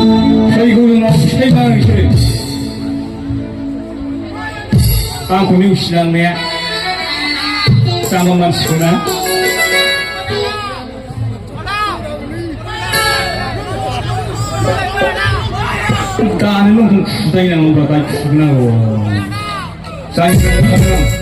저희고는 세상의 소리 안고 미우시랑네 쌍번만 치구나 까는 놈 구덩이나 놓은 거다 죽나고 쌍이랑 가면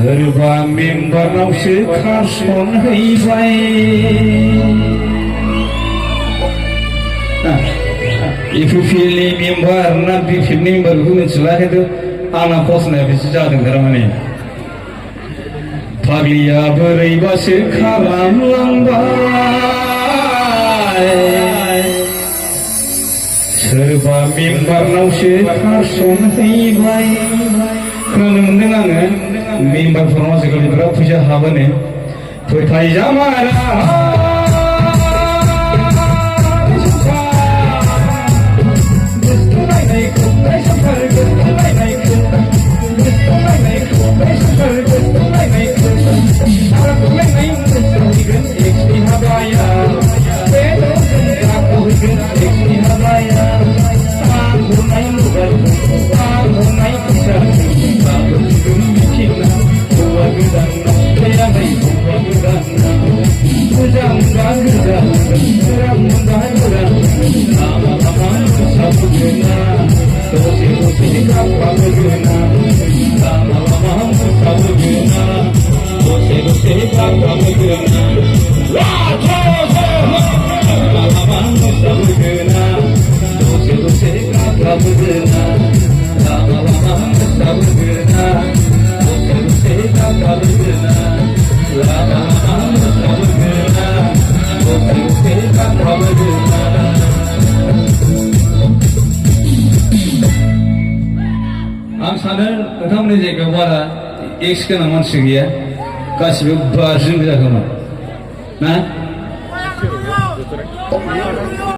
Serba member nau sekar son hei bai. If you feel a member, not if you member who is like it, Anna Posna is judging Germany. Paglia Buriba Sekaram Lambai. Serba member nau sekar son hei bai. Kalau dengan member formasi kalau berapa puja habannya, tuh thai jamara. Lama-lama kamu tahu guna, dosa-dosa kamu आं सानो नोंथांमोननि जायगायाव बारा x गोनां मानसि गैया गासिबो बारजों जागौमोन ना